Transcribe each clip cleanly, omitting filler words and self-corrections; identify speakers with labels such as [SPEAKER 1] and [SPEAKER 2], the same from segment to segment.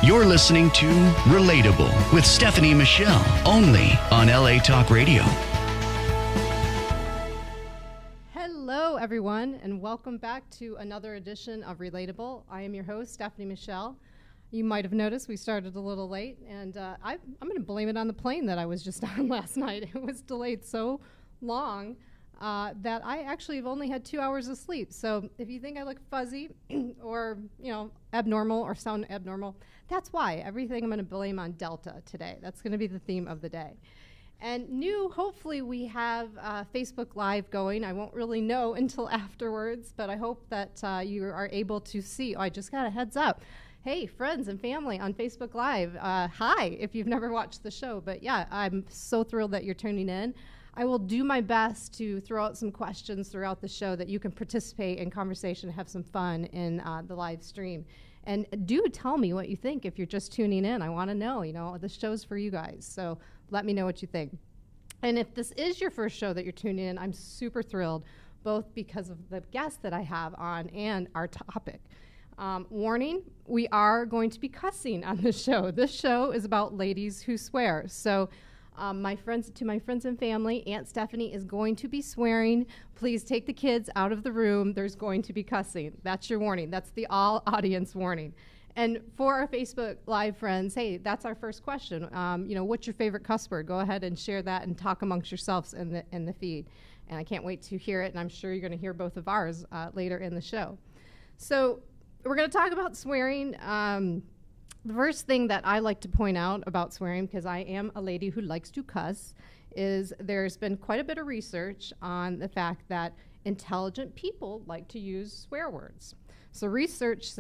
[SPEAKER 1] You're listening to Relatable with Stephanie and Michele, only on LA Talk Radio.
[SPEAKER 2] Hello, everyone, and welcome back to another edition of Relatable. I am your host, Stephanie Michele. You might have noticed we started a little late, and I'm going to blame it on the plane that I was just on last night. It was delayed so long that I actually have only had 2 hours of sleep. So if you think I look fuzzy or, abnormal or sound abnormal, that's why. Everything I'm going to blame on Delta today. That's going to be the theme of the day. And hopefully we have Facebook Live going. I won't really know until afterwards, but I hope that you are able to see. Oh, I just got a heads up. Hey, friends and family on Facebook Live, hi, if you've never watched the show. But yeah, I'm so thrilled that you're tuning in. I will do my best to throw out some questions throughout the show that you can participate in conversation, have some fun in the live stream. And do tell me what you think if you're just tuning in. I want to know, the show's for you guys. So let me know what you think. And if this is your first show that you're tuning in, I'm super thrilled, both because of the guests that I have on and our topic. Warning, we are going to be cussing on this show. This show is about ladies who swear. So my friends and family, Aunt Stephanie is going to be swearing. Please take the kids out of the room. There's going to be cussing. That's your warning. That's the all audience warning. And for our Facebook Live friends, hey, that's our first question. What's your favorite cuss word? Go ahead and share that and talk amongst yourselves in the feed. And I can't wait to hear it, and I'm sure you're going to hear both of ours later in the show. So we're going to talk about swearing. The first thing that I like to point out about swearing, because I am a lady who likes to cuss, is there's been quite a bit of research on the fact that intelligent people like to use swear words. So researchers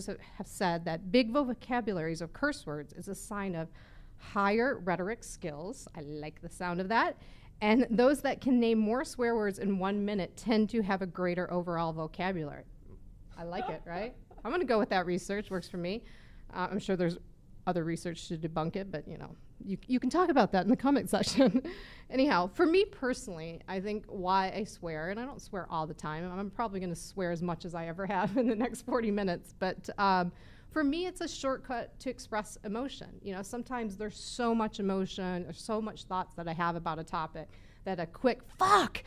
[SPEAKER 2] have said that big vocabularies of curse words is a sign of higher rhetoric skills. I like the sound of that. And those that can name more swear words in 1 minute tend to have a greater overall vocabulary. I like it, right? I'm going to go with that research. Works for me. I'm sure there's other research to debunk it, but you can talk about that in the comment section. Anyhow, for me personally, I think why I swear, and I don't swear all the time. I'm probably going to swear as much as I ever have in the next 40 minutes. But for me, it's a shortcut to express emotion. Sometimes there's so much emotion or so much thoughts that I have about a topic that a quick fuck,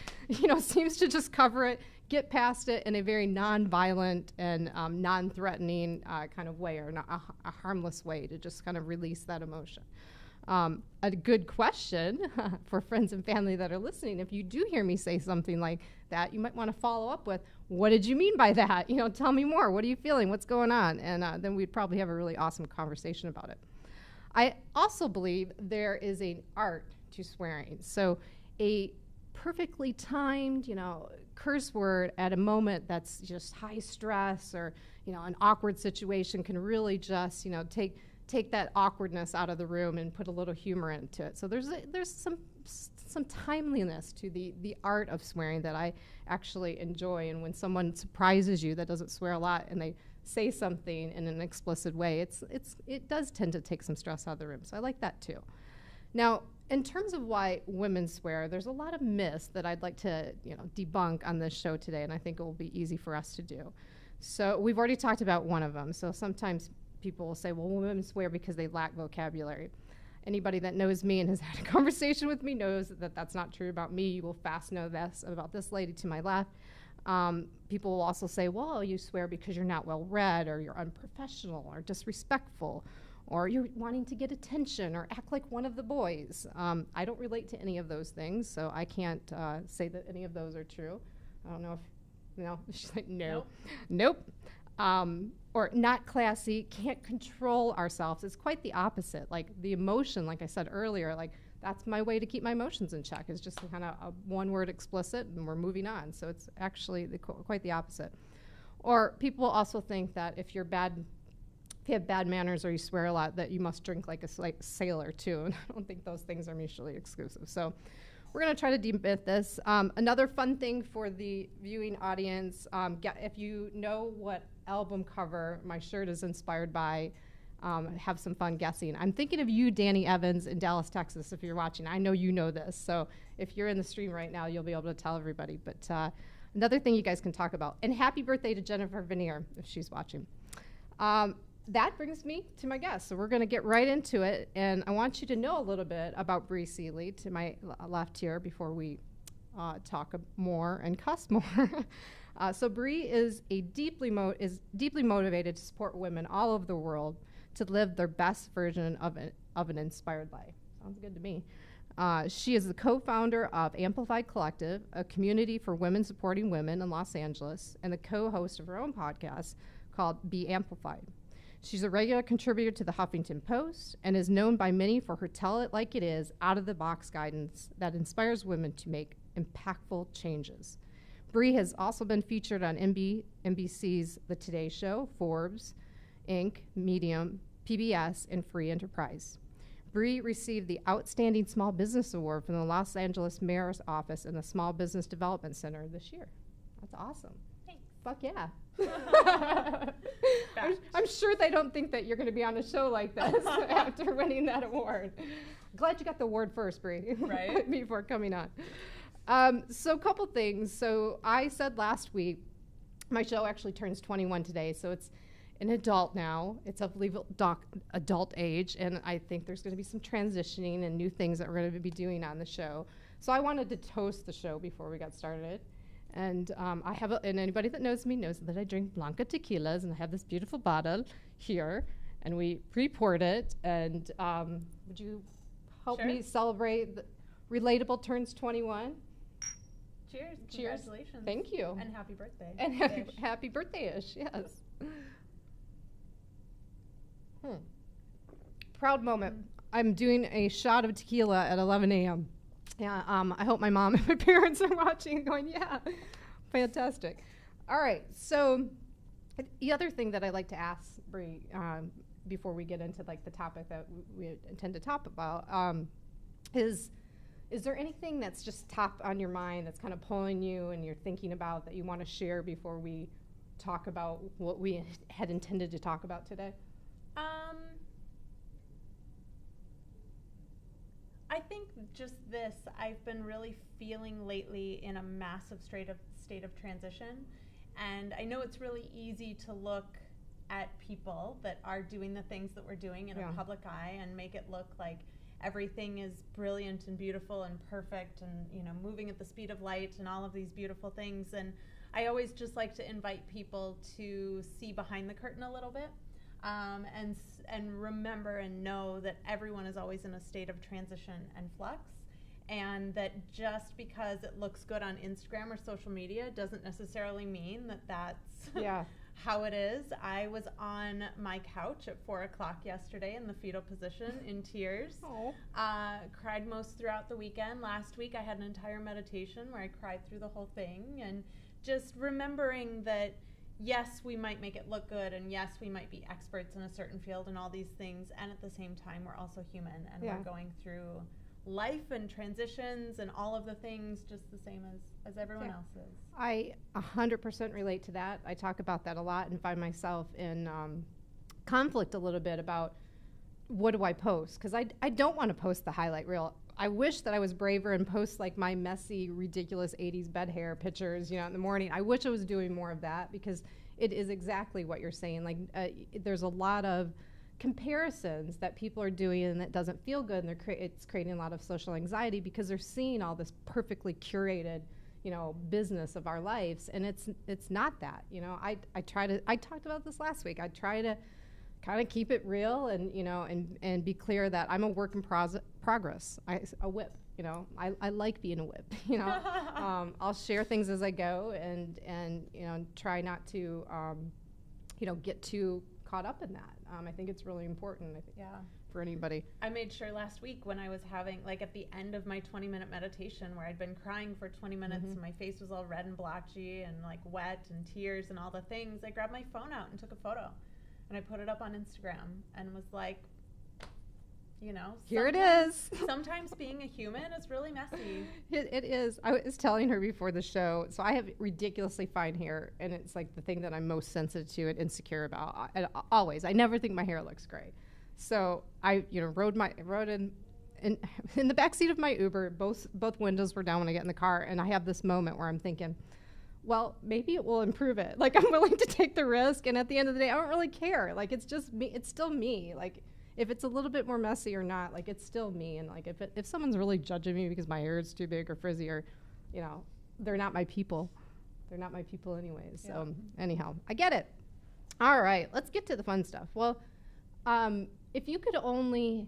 [SPEAKER 2] seems to just cover it, get past it in a very non-violent and non-threatening kind of way, or a harmless way to just kind of release that emotion. A good question for friends and family that are listening, if you do hear me say something like that, you might want to follow up with, what did you mean by that? Tell me more. What are you feeling? What's going on? And then we'd probably have a really awesome conversation about it. I also believe there is an art to swearing. So a perfectly timed, curse word at a moment that's just high stress or, an awkward situation can really just, take that awkwardness out of the room and put a little humor into it. So there's some timeliness to the art of swearing that I actually enjoy. And when someone surprises you that doesn't swear a lot and they say something in an explicit way, it does tend to take some stress out of the room. So I like that too. Now, in terms of why women swear, there's a lot of myths that I'd like to debunk on this show today, and I think it will be easy for us to do. So we've already talked about one of them. So sometimes people will say, well, women swear because they lack vocabulary. Anybody that knows me and has had a conversation with me knows that that's not true about me. You will fast know this about this lady to my left. People will also say, well, you swear because you're not well-read, or you're unprofessional or disrespectful, or you're wanting to get attention or act like one of the boys. I don't relate to any of those things, so I can't say that any of those are true. I don't know if, she's like, nope. Or not classy, can't control ourselves. It's quite the opposite. Like the emotion, like I said earlier, like that's my way to keep my emotions in check, is just kind of a one word explicit and we're moving on. So it's actually quite the opposite. Or people also think that if you have bad manners or you swear a lot, that you must drink like a sailor too. And I don't think those things are mutually exclusive. So we're going to try to debunk this. Another fun thing for the viewing audience, if you know what album cover my shirt is inspired by, have some fun guessing. I'm thinking of you, Danny Evans, in Dallas, Texas, if you're watching. I know you know this. So if you're in the stream right now, you'll be able to tell everybody. But another thing you guys can talk about. And happy birthday to Jennifer Veneer, if she's watching. that brings me to my guest. So we're going to get right into it. And I want you to know a little bit about Bri Seeley to my left here before we talk more and cuss more. So Bri is deeply motivated to support women all over the world to live their best version of an inspired life. Sounds good to me. She is the co-founder of Amplified Collective, a community for women supporting women in Los Angeles, and the co-host of her own podcast called Be Amplified. She's a regular contributor to the Huffington Post and is known by many for her tell it like it is, out-of-the-box guidance that inspires women to make impactful changes. Bri has also been featured on NBC's The Today Show, Forbes, Inc., Medium, PBS, and Free Enterprise. Bri received the Outstanding Small Business Award from the Los Angeles Mayor's Office and the Small Business Development Center this year. That's awesome.
[SPEAKER 3] Thanks.
[SPEAKER 2] Fuck yeah. I'm sure they don't think that you're going to be on a show like this after winning that award. Glad you got the award first, Bri,
[SPEAKER 3] right?
[SPEAKER 2] Before coming on. So a couple things. So I said last week, my show actually turns 21 today, so it's an adult now. It's of legal adult age, and I think there's going to be some transitioning and new things that we're going to be doing on the show. So I wanted to toast the show before we got started. And I have, and anybody that knows me knows that I drink Blanca tequilas, and I have this beautiful bottle here, and we pre-poured it. And would you help me celebrate? Relatable turns 21.
[SPEAKER 3] Cheers.
[SPEAKER 2] Cheers.
[SPEAKER 3] Congratulations.
[SPEAKER 2] Thank you.
[SPEAKER 3] And happy birthday.
[SPEAKER 2] And happy birthday-ish, yes. Proud moment. I'm doing a shot of tequila at 11 a.m. Yeah, I hope my mom and my parents are watching and going, yeah, fantastic. All right, so the other thing that I like to ask Bri before we get into like the topic that we intend to talk about is there anything that's just top on your mind that's kind of pulling you and you're thinking about that you want to share before we talk about what we had intended to talk about today?
[SPEAKER 3] I think just this, I've been really feeling lately in a massive state of transition. And I know it's really easy to look at people that are doing the things that we're doing in a public eye and make it look like everything is brilliant and beautiful and perfect and, you know, moving at the speed of light and all of these beautiful things. And I always just like to invite people to see behind the curtain a little bit. And remember and know that everyone is always in a state of transition and flux, and that just because it looks good on Instagram or social media doesn't necessarily mean that that's how it is. I was on my couch at 4 o'clock yesterday in the fetal position in tears. Cried most throughout the weekend. Last week I had an entire meditation where I cried through the whole thing, and just remembering that yes, we might make it look good, and yes, we might be experts in a certain field and all these things, and at the same time, we're also human, and we're going through life and transitions and all of the things just the same as everyone else is.
[SPEAKER 2] I 100% relate to that. I talk about that a lot and find myself in conflict a little bit about what do I post, because I don't want to post the highlight reel. I wish that I was braver and post like my messy, ridiculous 80s bed hair pictures, you know, in the morning. I wish I was doing more of that, because it is exactly what you're saying. Like, there's a lot of comparisons that people are doing, and that doesn't feel good, and it's creating a lot of social anxiety because they're seeing all this perfectly curated, you know, business of our lives, and it's not that. You know, I talked about this last week. I try to kind of keep it real and, you know, and be clear that I'm a work in progress. A whip, you know, I like being a whip, you know. I'll share things as I go and you know, try not to, you know, get too caught up in that. I think it's really important, for anybody.
[SPEAKER 3] I made sure last week when I was having, like at the end of my 20-minute meditation where I'd been crying for 20 minutes and my face was all red and blotchy and like wet and tears and all the things, I grabbed my phone out and took a photo. And I put it up on Instagram and was like, you know,
[SPEAKER 2] here it is.
[SPEAKER 3] Sometimes being a human is really messy.
[SPEAKER 2] It is. I was telling her before the show, so I have ridiculously fine hair, and it's like the thing that I'm most sensitive to and insecure about. Always. I never think my hair looks great. So I, you know, rode in the back seat of my Uber. Both windows were down when I get in the car, and I have this moment where I'm thinking, well, maybe it will improve it. Like, I'm willing to take the risk, and at the end of the day, I don't really care. Like, it's just me. It's still me. Like, if it's a little bit more messy or not, like, it's still me. And like, if someone's really judging me because my hair is too big or frizzy, or, you know, they're not my people. They're not my people anyways.
[SPEAKER 3] Yeah.
[SPEAKER 2] So anyhow, I get it. All right, let's get to the fun stuff. Well, if you only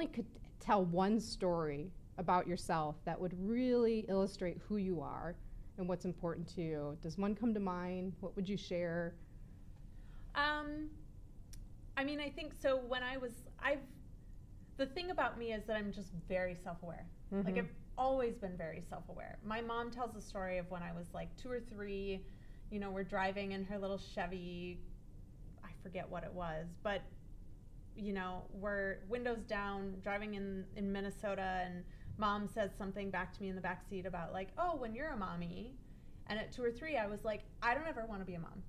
[SPEAKER 2] could tell one story about yourself that would really illustrate who you are and what's important to you, does one come to mind? What would you share?
[SPEAKER 3] I mean, I think so. When the thing about me is that I'm just very self-aware.
[SPEAKER 2] Mm-hmm.
[SPEAKER 3] Like, I've always been very self-aware. My mom tells the story of when I was like 2 or 3, you know, we're driving in her little Chevy, I forget what it was, but, you know, we're windows down, driving in Minnesota, and mom says something back to me in the back seat about like, oh, when you're a mommy. And at 2 or 3, I was like, I don't ever want to be a mom.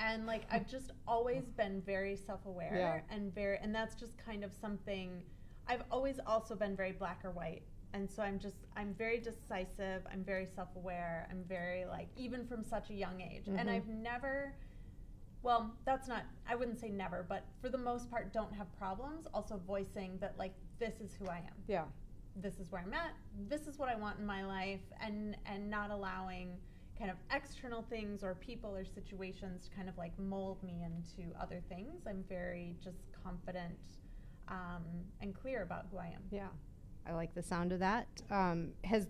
[SPEAKER 3] And like, I've just always been very self-aware, and that's just kind of something. I've always also been very black or white. And so I'm very decisive. I'm very self-aware. I'm very like, even from such a young age. Mm-hmm. And I've never, well, I wouldn't say never, but for the most part, don't have problems also voicing that like, this is who I am.
[SPEAKER 2] Yeah.
[SPEAKER 3] This is where I'm at. This is what I want in my life, and not allowing kind of external things or people or situations to kind of like mold me into other things. I'm very just confident and clear about who I am.
[SPEAKER 2] Yeah, I like the sound of that. Has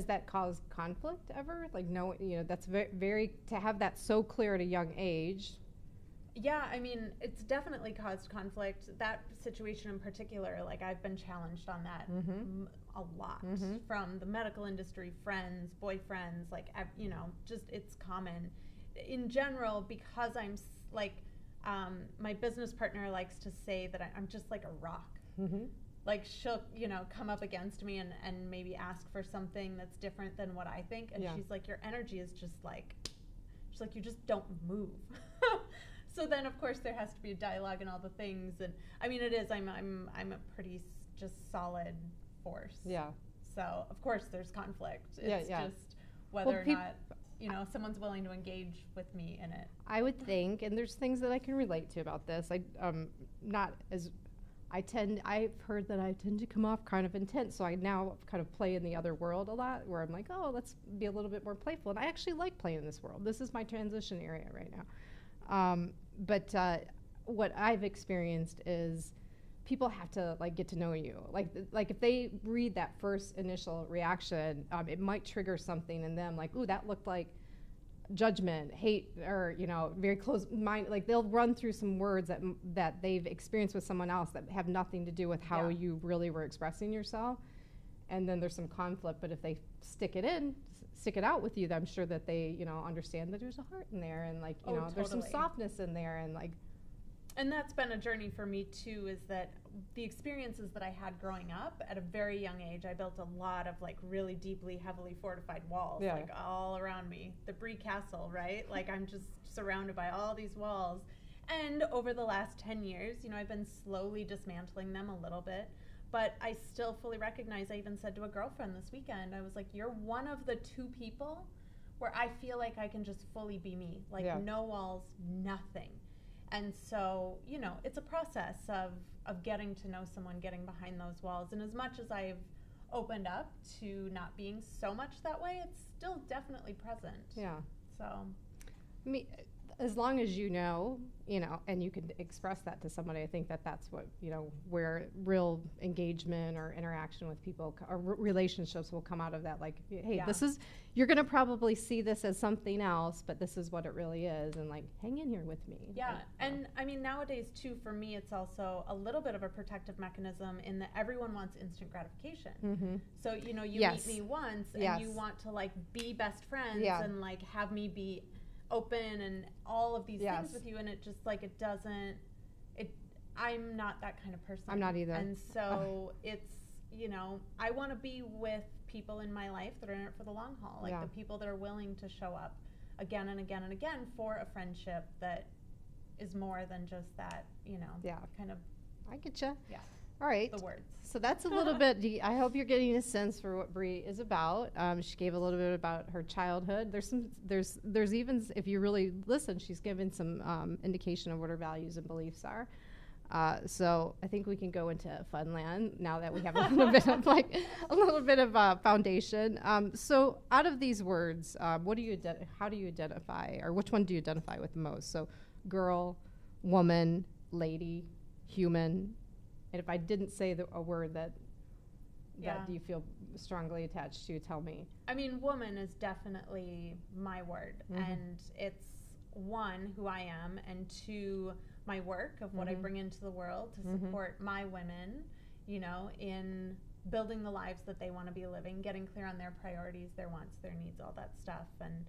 [SPEAKER 2] that caused conflict ever? Like, no, you know, that's very to have that so clear at a young age.
[SPEAKER 3] Yeah, I mean, it's definitely caused conflict. That situation in particular, like, I've been challenged on that a lot from the medical industry, friends, boyfriends, like, you know, just it's common. In general, because I'm like, my business partner likes to say that I'm just like a rock. Mm-hmm. Like, she'll, you know, come up against me and maybe ask for something that's different than what I think. And she's like, your energy is just like, she's like, you just don't move. So then, of course, there has to be a dialogue and all the things. And I mean, it is. I'm a pretty just solid force. Yeah. So of course, there's conflict. It's just whether or not, you know, someone's willing to engage with me in it.
[SPEAKER 2] I would think, and there's things that I can relate to about this. I've heard that I tend to come off kind of intense, so I now kind of play in the other world a lot, where I'm like, oh, let's be a little bit more playful. And I actually like playing in this world. This is my transition area right now. But what I've experienced is people have to like get to know you. Like if they read that first initial reaction, it might trigger something in them. Like, ooh, that looked like judgment, hate, or, you know, very close mind. Like, they'll run through some words that they've experienced with someone else that have nothing to do with how you really were expressing yourself. And then there's some conflict. But if they stick it out with you, I'm sure that they, you know, understand that there's a heart in there, and like, you know, there's some softness in there, and like.
[SPEAKER 3] And that's been a journey for me too, is that the experiences that I had growing up at a very young age, I built a lot of like really deeply, heavily fortified walls, like all around me. The Bri Castle, right? Like, I'm just surrounded by all these walls. And over the last 10 years, you know, I've been slowly dismantling them a little bit. But I still fully recognize, I even said to a girlfriend this weekend, I was like, you're one of the 2 people where I feel like I can just fully be me. Like, no walls, nothing. And so, you know, it's a process of getting to know someone, getting behind those walls. And as much as I've opened up to not being so much that way, it's still definitely present. Yeah. So.
[SPEAKER 2] I mean, as long as you know, and you can express that to somebody, I think that's what, you know, where real engagement or interaction with people or relationships will come out of that. Like, hey, you're going to probably see this as something else, but this is what it really is. And like, hang in here with me.
[SPEAKER 3] Yeah. And I mean, nowadays too, for me, it's also a little bit of a protective mechanism in that everyone wants instant gratification. Mm-hmm. So, you know, you meet me once and you want to like be best friends and like have me be open and all of these things with you, and it just like I'm not that kind of person.
[SPEAKER 2] I'm not either.
[SPEAKER 3] And so it's, you know, I want to be with people in my life that are in it for the long haul, like the people that are willing to show up again and again and again for a friendship that is more than just that, you know, kind of.
[SPEAKER 2] I get you.
[SPEAKER 3] Yeah.
[SPEAKER 2] All right.
[SPEAKER 3] the words.
[SPEAKER 2] So that's a little bit, I hope you're getting a sense for what Bri is about. She gave a little bit about her childhood. There's even, if you really listen, she's given some indication of what her values and beliefs are. So I think we can go into fun land now that we have a little bit of foundation. So out of these words, how do you identify, or which one do you identify with the most? So girl, woman, lady, human. And if I didn't say a word that you feel strongly attached to, tell me.
[SPEAKER 3] I mean, woman is definitely my word. And it's one, who I am, and two, my work of what I bring into the world to support my women, you know, in building the lives that they want to be living, getting clear on their priorities, their wants, their needs, all that stuff. And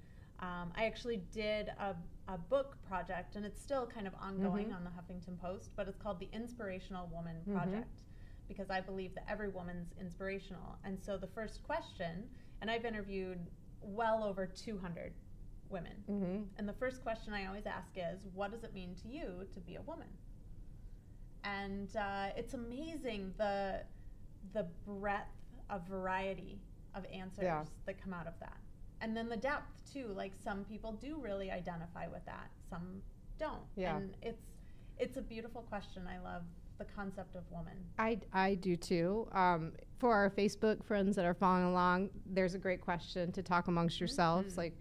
[SPEAKER 3] I actually did a book project, and it's still kind of ongoing on the Huffington Post, but it's called the Inspirational Woman Project, because I believe that every woman's inspirational. And so the first question, and I've interviewed well over 200 women, and the first question I always ask is, what does it mean to you to be a woman? And it's amazing the breadth of variety of answers that come out of that. And then the depth too, like some people do really identify with that, some don't.
[SPEAKER 2] Yeah.
[SPEAKER 3] And it's a beautiful question. I love the concept of woman.
[SPEAKER 2] I do too. For our Facebook friends that are following along, there's a great question to talk amongst yourselves. Like,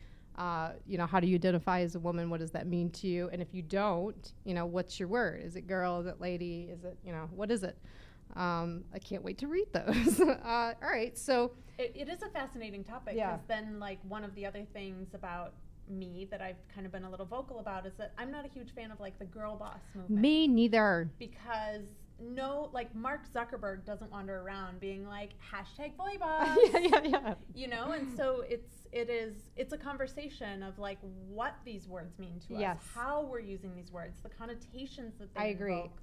[SPEAKER 2] you know, how do you identify as a woman? What does that mean to you? And if you don't, you know, what's your word? Is it girl? Is it lady? Is it, you know, what is it? I can't wait to read those. All right, so
[SPEAKER 3] it is a fascinating topic, because then, like, one of the other things about me that I've kind of been a little vocal about is that I'm not a huge fan of, like, the girl boss movement.
[SPEAKER 2] Me neither.
[SPEAKER 3] Because Mark Zuckerberg doesn't wander around being like #boy boss.
[SPEAKER 2] yeah.
[SPEAKER 3] You know, and so it's a conversation of like what these words mean to us, how we're using these words, the connotations that they
[SPEAKER 2] invoke.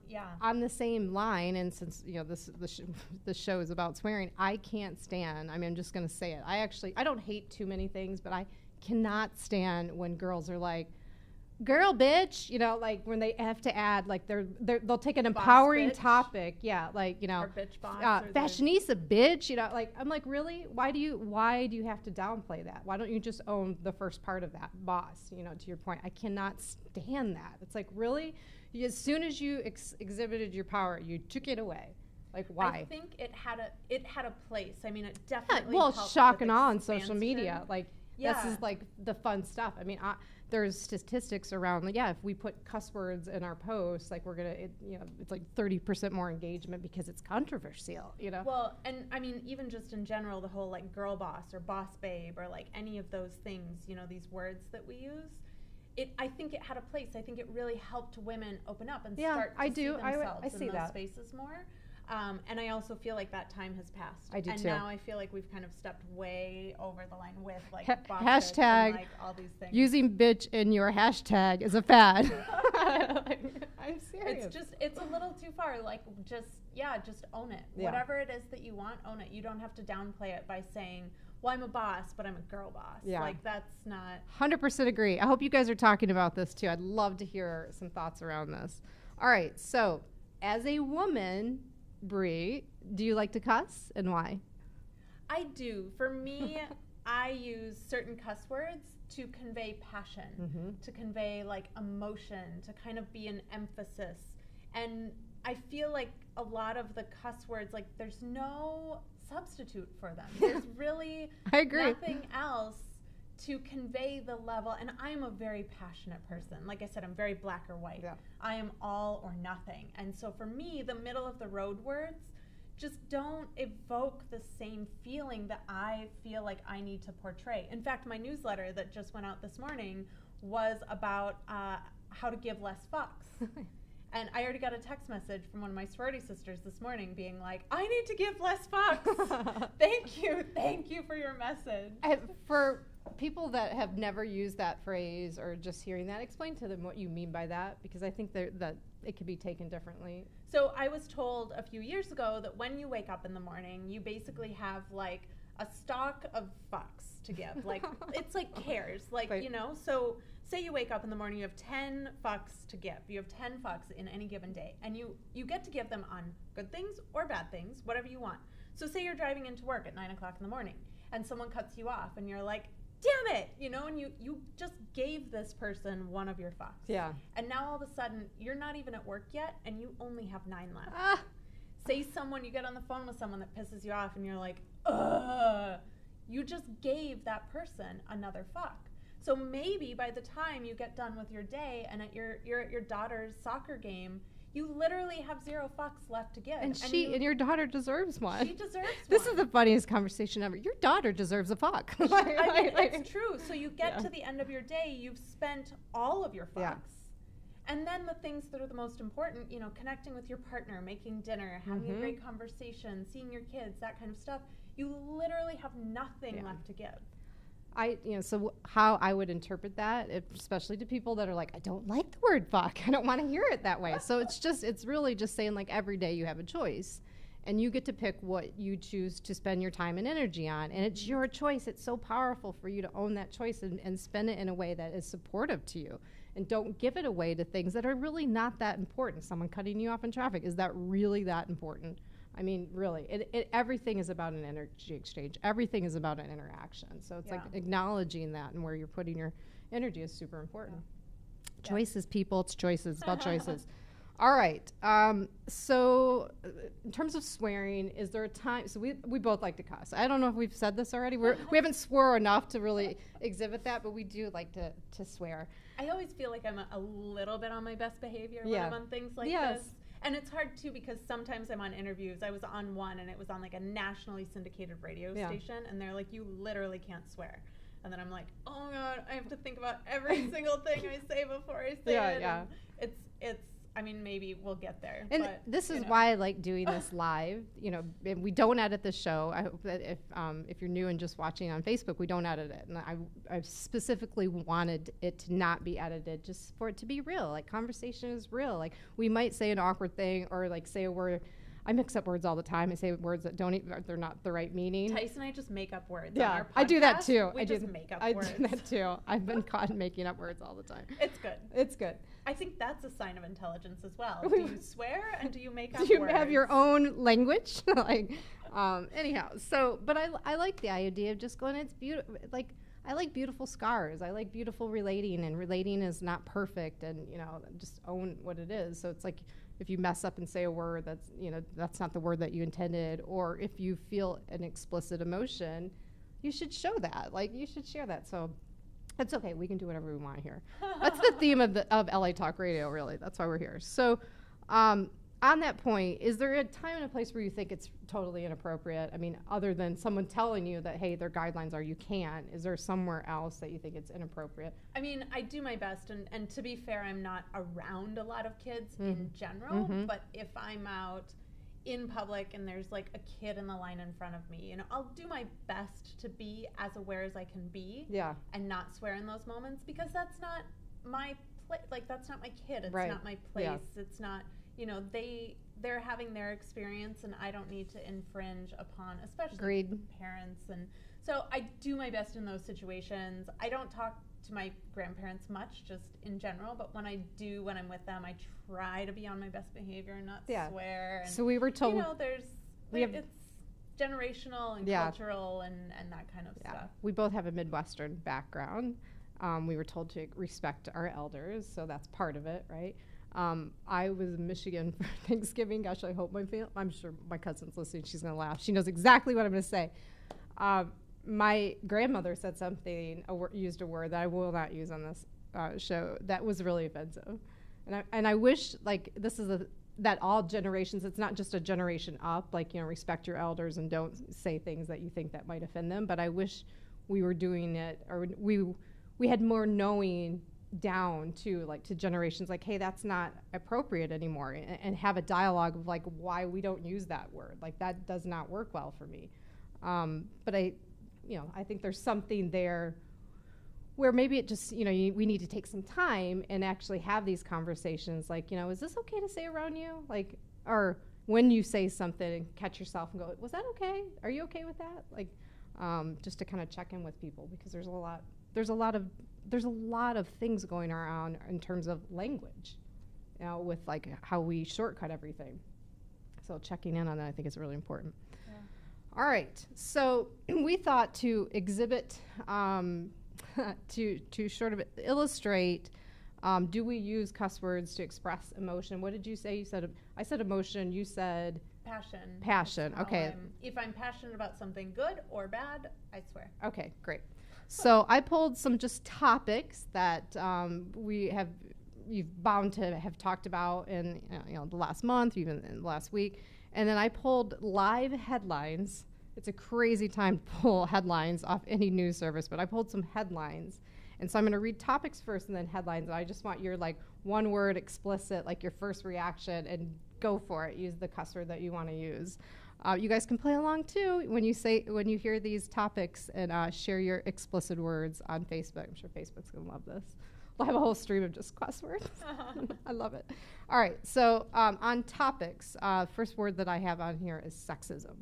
[SPEAKER 3] Yeah.
[SPEAKER 2] On the same line, and since you know this show is about swearing, I can't stand. I mean, I'm just going to say it. I don't hate too many things, but I cannot stand when girls are like, girl bitch, you know, like when they have to add, like they'll take an empowering topic, like, you know,
[SPEAKER 3] or bitch boss,
[SPEAKER 2] fashionista bitch, you know, like I'm like, really, why do you have to downplay that? Why don't you just own the first part of that, boss? You know, to your point, I cannot stand that. It's like, really, as soon as you exhibited your power, you took it away. Like, why?
[SPEAKER 3] I think it had a place. I mean, it definitely
[SPEAKER 2] it's shock and awe on social media. Like, this is like the fun stuff. I mean, there's statistics around, like, if we put cuss words in our posts, like it's like 30% more engagement because it's controversial, you know?
[SPEAKER 3] Well, and I mean, even just in general, the whole like girl boss or boss babe or like any of those things, you know, these words that we use, I think it had a place. I think it really helped women open up and start to see themselves in those spaces more. And I also feel like that time has passed.
[SPEAKER 2] I do
[SPEAKER 3] and
[SPEAKER 2] too.
[SPEAKER 3] now I feel like we've kind of stepped way over the line with like
[SPEAKER 2] hashtag
[SPEAKER 3] and, like, all these things.
[SPEAKER 2] Using bitch in your hashtag is a fad. I'm serious.
[SPEAKER 3] It's a little too far. Like, just own it. Yeah. Whatever it is that you want, own it. You don't have to downplay it by saying, well, I'm a boss, but I'm a girl boss. Yeah. Like, that's not...
[SPEAKER 2] 100% agree. I hope you guys are talking about this too. I'd love to hear some thoughts around this. All right, so as a woman, Bri, do you like to cuss, and why?
[SPEAKER 3] I do. For me, I use certain cuss words to convey passion, to convey like emotion, to kind of be an emphasis. And I feel like a lot of the cuss words, like there's no substitute for them. There's really nothing else to convey the level. And I'm a very passionate person. Like I said, I'm very black or white. Yeah. I am all or nothing. And so for me, the middle of the road words just don't evoke the same feeling that I feel like I need to portray. In fact, my newsletter that just went out this morning was about how to give less fucks. And I already got a text message from one of my sorority sisters this morning being like, I need to give less fucks. Thank you for your message.
[SPEAKER 2] For people that have never used that phrase or just hearing that, explain to them what you mean by that, because I think that it could be taken differently.
[SPEAKER 3] So I was told a few years ago that when you wake up in the morning, you basically have like a stock of fucks to give. Like, it's like cares. Like,
[SPEAKER 2] Right.
[SPEAKER 3] you know, so say you wake up in the morning, you have 10 fucks to give. You have 10 fucks in any given day. And you get to give them on good things or bad things, whatever you want. So say you're driving into work at 9 o'clock in the morning and someone cuts you off and you're like, damn it, you know, and you just gave this person one of your fucks.
[SPEAKER 2] Yeah.
[SPEAKER 3] And now all of a sudden, you're not even at work yet and you only have 9 left.
[SPEAKER 2] Ah.
[SPEAKER 3] Say you get on the phone with someone that pisses you off and you're like, ugh, you just gave that person another fuck. So maybe by the time you get done with your day and you're at your daughter's soccer game, you literally have 0 fucks left to give.
[SPEAKER 2] And your daughter deserves one.
[SPEAKER 3] She deserves
[SPEAKER 2] This
[SPEAKER 3] one.
[SPEAKER 2] is the funniest conversation ever. Your daughter deserves a fuck.
[SPEAKER 3] I mean, it's true. So you get to the end of your day, you've spent all of your fucks.
[SPEAKER 2] Yeah.
[SPEAKER 3] And then the things that are the most important, you know, connecting with your partner, making dinner, having a great conversation, seeing your kids, that kind of stuff. You literally have nothing left to give.
[SPEAKER 2] So how I would interpret that, especially to people that are like, I don't like the word fuck. I don't want to hear it that way. So it's really just saying, like, every day you have a choice and you get to pick what you choose to spend your time and energy on. And it's your choice. It's so powerful for you to own that choice and spend it in a way that is supportive to you. And don't give it away to things that are really not that important. Someone cutting you off in traffic, is that really that important? I mean, really, everything is about an energy exchange. Everything is about an interaction. So it's like acknowledging that and where you're putting your energy is super important. Yeah. Choices, people, it's choices, it's about choices. All right. So in terms of swearing, is there a time? So we both like to cuss. I don't know if we've said this already. We haven't swore enough to really exhibit that, but we do like to swear.
[SPEAKER 3] I always feel like I'm a little bit on my best behavior when I'm on things like this. And it's hard, too, because sometimes I'm on interviews. I was on one, and it was on, like, a nationally syndicated radio station, and they're like, you literally can't swear. And then I'm like, oh, God, I have to think about every single thing I say before I say it. Yeah. And I mean, maybe we'll get there.
[SPEAKER 2] And
[SPEAKER 3] but,
[SPEAKER 2] this is why I like doing this live. You know, we don't edit the show. I hope that if you're new and just watching on Facebook, we don't edit it. And I specifically wanted it to not be edited, just for it to be real. Like, conversation is real. Like, we might say an awkward thing or, like, say a word. I mix up words all the time. I say words that they're not the right meaning.
[SPEAKER 3] Tyson and I just make up words.
[SPEAKER 2] Yeah,
[SPEAKER 3] on our podcast.
[SPEAKER 2] I do that too.
[SPEAKER 3] I just make up words.
[SPEAKER 2] I do that too. I've been caught making up words all the time.
[SPEAKER 3] It's good.
[SPEAKER 2] It's good.
[SPEAKER 3] I think that's a sign of intelligence as well. Do you swear and do you make up words?
[SPEAKER 2] Do you have your own language? Anyhow, so, but I like the idea of just going, it's beautiful. Like, I like beautiful scars. I like beautiful relating, and relating is not perfect, and, you know, just own what it is. So it's like, if you mess up and say a word that's not the word that you intended, or if you feel an explicit emotion, you should show that. Like, you should share that. So it's okay. We can do whatever we want here. That's the theme of LA Talk Radio, really. That's why we're here. So on that point, is there a time and a place where you think it's totally inappropriate? I mean, other than someone telling you that, hey, their guidelines are you can't, is there somewhere else that you think it's inappropriate?
[SPEAKER 3] I mean, I do my best, and to be fair, I'm not around a lot of kids in general, but if I'm out in public and there's, like, a kid in the line in front of me, you know, I'll do my best to be as aware as I can be and not swear in those moments, because that's not my that's not my kid. It's not my place. Yeah. It's not... You know, they're having their experience, and I don't need to infringe upon, especially parents. And so I do my best in those situations. I don't talk to my grandparents much, just in general, but when I do, when I'm with them, I try to be on my best behavior and not swear. And,
[SPEAKER 2] so we were told,
[SPEAKER 3] you know, it's generational and cultural and that kind of stuff.
[SPEAKER 2] We both have a Midwestern background. We were told to respect our elders, so that's part of it, right? I was in Michigan for Thanksgiving. Gosh, I hope I'm sure my cousin's listening. She's going to laugh. She knows exactly what I'm going to say. My grandmother said something, used a word that I will not use on this show, that was really offensive. And I wish, like, this is that all generations, it's not just a generation up, like, you know, respect your elders and don't say things that you think that might offend them. But I wish we were doing it, or we had more knowing down to, like, to generations, like, hey, that's not appropriate anymore, and have a dialogue of, like, why we don't use that word, like, that does not work well for me. But I think there's something there where maybe it just, you know, we need to take some time and actually have these conversations, like, you know, is this okay to say around you? Like, or when you say something, catch yourself and go, was that okay? Are you okay with that? Like, just to kind of check in with people, because there's a lot of things going around in terms of language, with like how we shortcut everything. So checking in on that, I think, is really important. Yeah. All right, so we thought to exhibit, to sort of illustrate, do we use cuss words to express emotion? What did you say? I said emotion. You said passion. Okay.
[SPEAKER 3] If I'm passionate about something good or bad, I swear.
[SPEAKER 2] Okay, great. So I pulled some just topics that you've bound to have talked about in the last month, even in the last week, and then I pulled live headlines. It's a crazy time to pull headlines off any news service, but I pulled some headlines. And so I'm going to read topics first and then headlines. And I just want your one word explicit, your first reaction, and go for it. Use the cuss word that you want to use. You guys can play along too when you hear these topics, and share your explicit words on Facebook. I'm sure Facebook's going to love this. We'll have a whole stream of just cuss words. I love it. All right. So on topics, first word that I have on here is sexism.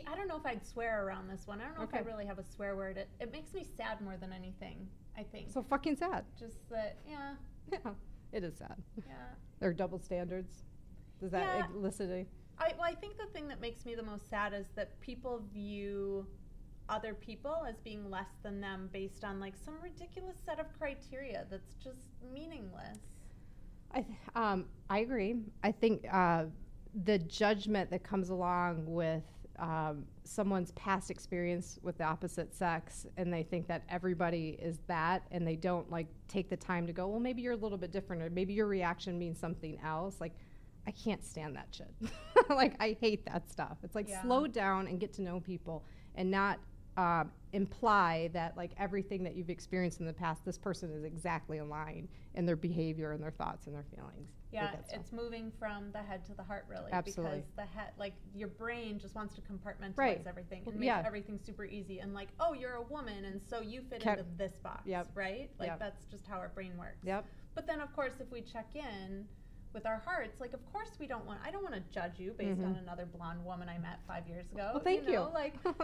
[SPEAKER 3] I don't know if I'd swear around this one. I don't know if I really have a swear word. It makes me sad more than anything, I think.
[SPEAKER 2] So fucking sad.
[SPEAKER 3] Just that, yeah.
[SPEAKER 2] Yeah, it is sad.
[SPEAKER 3] Yeah.
[SPEAKER 2] There are double standards. Does that elicit any?
[SPEAKER 3] I think the thing that makes me the most sad is that people view other people as being less than them based on some ridiculous set of criteria that's just meaningless.
[SPEAKER 2] I agree. I think the judgment that comes along with someone's past experience with the opposite sex, and they think that everybody is that, and they don't take the time to go, well, maybe you're a little bit different, or maybe your reaction means something else. I can't stand that shit. I hate that stuff. It's slow down and get to know people, and not imply that everything that you've experienced in the past, this person is exactly aligned in their behavior and their thoughts and their feelings.
[SPEAKER 3] Yeah, it's moving from the head to the heart, really.
[SPEAKER 2] Absolutely.
[SPEAKER 3] Because the head, your brain just wants to compartmentalize everything and make everything super easy. And oh, you're a woman, and so you fit into this box, right? That's just how our brain works.
[SPEAKER 2] Yep.
[SPEAKER 3] But then, of course, if we check in with our hearts, of course I don't want to judge you based on another blonde woman I met 5 years ago.
[SPEAKER 2] Well, thank you.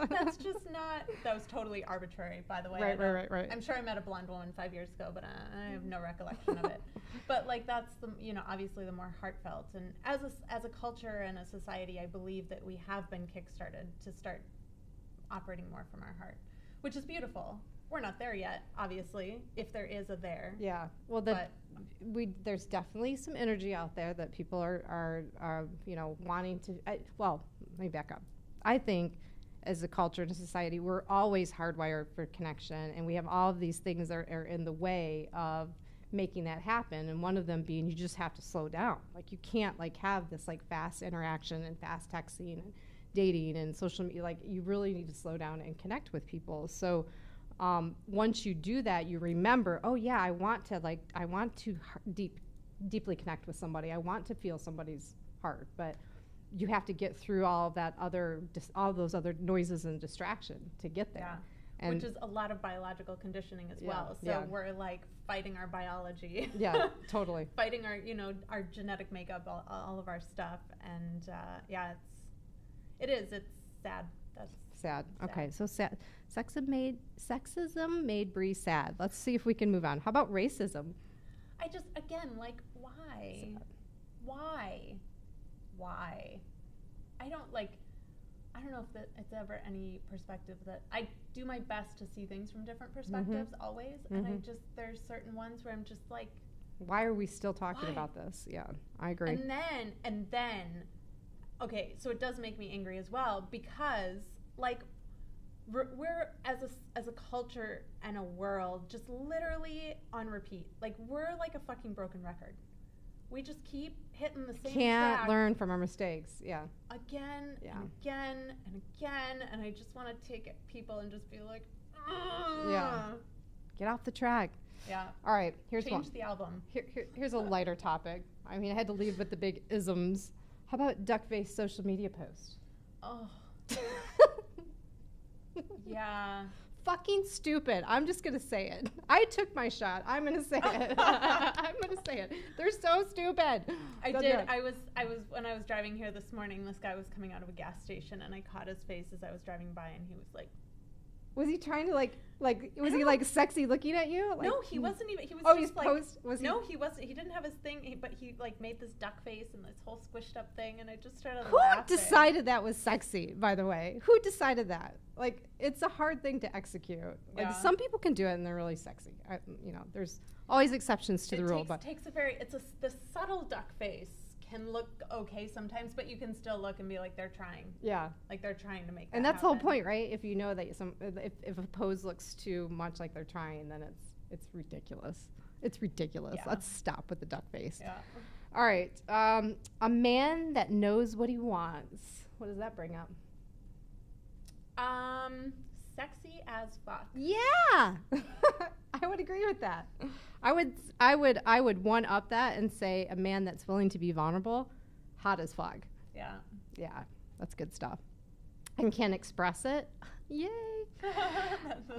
[SPEAKER 3] That's just not, that was totally arbitrary, by the way.
[SPEAKER 2] Right.
[SPEAKER 3] I'm sure I met a blonde woman 5 years ago, but I have no recollection of it. But that's the, obviously the more heartfelt. And as a culture and a society, I believe that we have been kickstarted to start operating more from our heart, which is beautiful. We're not there yet, obviously, if there is a there.
[SPEAKER 2] Yeah. Well, there's definitely some energy out there that people are wanting to. Let me back up. I think as a culture and a society, we're always hardwired for connection, and we have all of these things that are in the way of making that happen. And one of them being, you just have to slow down. You can't have this fast interaction and fast texting and dating and social media. You really need to slow down and connect with people. So once you do that, you remember, oh yeah, I want to deeply connect with somebody. I want to feel somebody's heart, but you have to get through all those other noises and distraction to get there.
[SPEAKER 3] Yeah. Which is a lot of biological conditioning as well. So we're fighting our biology.
[SPEAKER 2] Yeah, totally.
[SPEAKER 3] Fighting our genetic makeup, all of our stuff, and it's sad. That's
[SPEAKER 2] sad. Okay, so sad. Sexism made Bri sad. Let's see if we can move on. How about racism?
[SPEAKER 3] I just, again, why?
[SPEAKER 2] Sad.
[SPEAKER 3] Why? I don't know if it's ever any perspective that I do my best to see things from different perspectives always, and there's certain ones where I'm just
[SPEAKER 2] why are we still talking about this? Yeah, I agree.
[SPEAKER 3] And then, okay, so it does make me angry as well, because we're as a culture and a world just literally on repeat. We're like a fucking broken record. We just keep hitting the same
[SPEAKER 2] Can't
[SPEAKER 3] track
[SPEAKER 2] learn from our mistakes. Yeah.
[SPEAKER 3] Again and again and again, and I just want to take it people and just be like, ugh.
[SPEAKER 2] Yeah. Get off the track.
[SPEAKER 3] Yeah.
[SPEAKER 2] All right. Here's one.
[SPEAKER 3] Change the album.
[SPEAKER 2] Here's a lighter topic. I mean, I had to leave with the big isms. How about duck-faced social media posts?
[SPEAKER 3] Oh. Yeah.
[SPEAKER 2] fucking stupid. I'm just going to say it. I took my shot. I'm going to say it. I'm going to say it. They're so stupid.
[SPEAKER 3] I did. I was when I was driving here this morning, this guy was coming out of a gas station, and I caught his face as I was driving by, and he was like,
[SPEAKER 2] was he trying to was he like sexy looking at you? Like,
[SPEAKER 3] no, he wasn't even. He was just like, no, he wasn't. He didn't have his thing, but he like made this duck face and this whole squished up thing, and I just started laughing.
[SPEAKER 2] Who decided that was sexy, by the way? Who decided that? Like, it's a hard thing to execute. Like, some people can do it and they're really sexy. There's always exceptions to the rule, but
[SPEAKER 3] the subtle duck face can look okay sometimes, but you can still look and be like, they're trying.
[SPEAKER 2] Yeah.
[SPEAKER 3] Like they're trying to make that
[SPEAKER 2] And that's
[SPEAKER 3] happen.
[SPEAKER 2] the whole point, right? If you know that if a pose looks too much like they're trying, then it's ridiculous. It's ridiculous.
[SPEAKER 3] Yeah.
[SPEAKER 2] Let's stop with the duck face.
[SPEAKER 3] Yeah.
[SPEAKER 2] All right. A man that knows what he wants. What does that bring up?
[SPEAKER 3] Sexy as fuck.
[SPEAKER 2] Yeah. I would agree with that. I would one up that and say a man that's willing to be vulnerable, hot as fuck.
[SPEAKER 3] Yeah.
[SPEAKER 2] Yeah, that's good stuff. And can express it. Yay.
[SPEAKER 3] That's the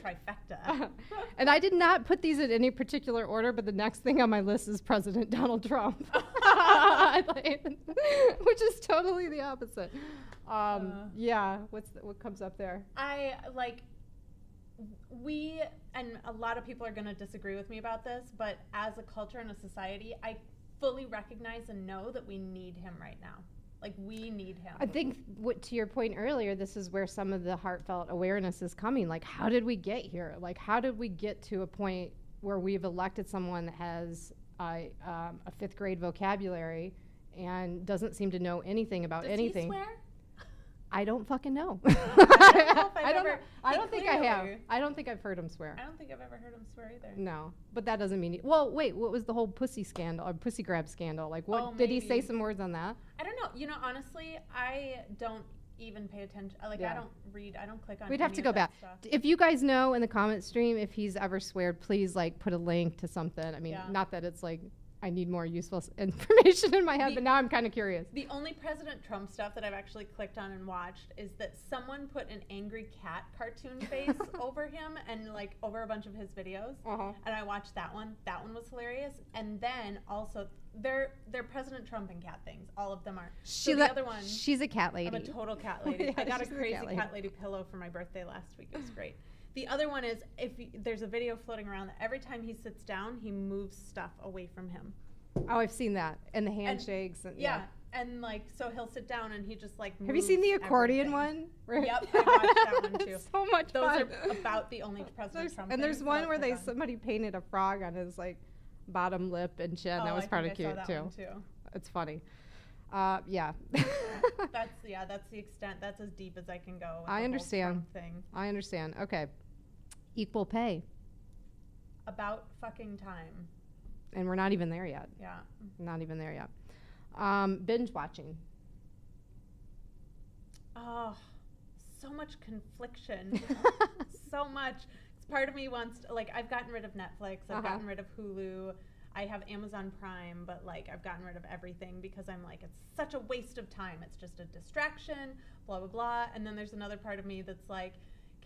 [SPEAKER 3] trifecta.
[SPEAKER 2] And I did not put these in any particular order, but the next thing on my list is President Donald Trump, which is totally the opposite. Yeah, what comes up there?
[SPEAKER 3] We, and a lot of people are going to disagree with me about this, but as a culture and a society, I fully recognize and know that we need him right now. Like, we need him.
[SPEAKER 2] I think, to your point earlier, this is where some of the heartfelt awareness is coming. Like, how did we get here? Like, how did we get to a point where we've elected someone that has a fifth grade vocabulary and doesn't seem to know anything about anything?
[SPEAKER 3] Does he swear?
[SPEAKER 2] I don't fucking know. I don't think I have. I don't think I've heard him swear.
[SPEAKER 3] I don't think I've ever heard him swear either.
[SPEAKER 2] No, but that doesn't mean. Well, wait. What was the whole pussy scandal or pussy grab scandal? Like, what did he say? Some words on that?
[SPEAKER 3] I don't know. You know, honestly, I don't even pay attention. Like, I don't read. I don't click on.
[SPEAKER 2] We'd have to go back.
[SPEAKER 3] Stuff.
[SPEAKER 2] If you guys know in the comment stream if he's ever sweared, please put a link to something. I mean, not that it's like I need more useful information in my head, but now I'm kind of curious.
[SPEAKER 3] The only President Trump stuff that I've actually clicked on and watched is that someone put an angry cat cartoon face over him and over a bunch of his videos. And I watched that one. That one was hilarious. And then also they're President Trump and cat things. All of them are. So the other one,
[SPEAKER 2] she's a cat lady.
[SPEAKER 3] I'm a total cat lady. I got a crazy cat lady pillow for my birthday last week. It was great. The other one is there's a video floating around that every time he sits down, he moves stuff away from him.
[SPEAKER 2] Oh, I've seen that. And the handshakes.
[SPEAKER 3] And so he'll sit down and he just moves.
[SPEAKER 2] Have you seen the accordion one?
[SPEAKER 3] Yep, I watched that one too.
[SPEAKER 2] It's so much fun.
[SPEAKER 3] Those are about the only President Trump.
[SPEAKER 2] And there's one where somebody painted a frog on his bottom lip and chin. That was part of cute too. It's funny. Yeah.
[SPEAKER 3] That's the extent. That's as deep as I can go. With
[SPEAKER 2] I
[SPEAKER 3] the
[SPEAKER 2] understand.
[SPEAKER 3] whole Trump thing.
[SPEAKER 2] I understand. Okay. Equal pay.
[SPEAKER 3] About fucking time.
[SPEAKER 2] And we're not even there yet.
[SPEAKER 3] Yeah.
[SPEAKER 2] Not even there yet. Binge watching.
[SPEAKER 3] Oh, so much confliction. So much. Part of me wants to, I've gotten rid of Netflix. I've gotten rid of Hulu. I have Amazon Prime, but I've gotten rid of everything because I'm it's such a waste of time. It's just a distraction, blah, blah, blah. And then there's another part of me that's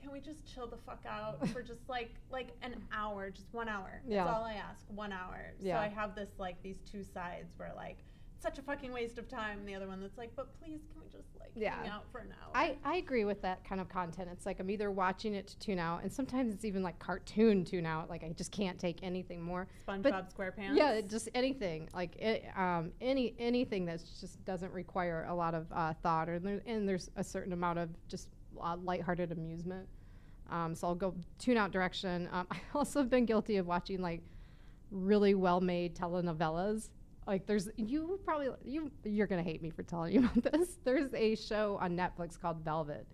[SPEAKER 3] can we just chill the fuck out for just an hour, just 1 hour? That's all I ask, 1 hour.
[SPEAKER 2] Yeah.
[SPEAKER 3] So I have this these two sides where it's such a fucking waste of time. And the other one that's but please can we just hang out for an hour?
[SPEAKER 2] I agree with that kind of content. It's I'm either watching it to tune out, and sometimes it's even cartoon tune out. I just can't take anything more.
[SPEAKER 3] SpongeBob SquarePants.
[SPEAKER 2] Yeah, just anything anything that just doesn't require a lot of thought, and there's a certain amount of just lighthearted amusement. So I'll go tune out direction. I also have been guilty of watching really well-made telenovelas. You're gonna hate me for telling you about this. There's a show on Netflix called Velvet,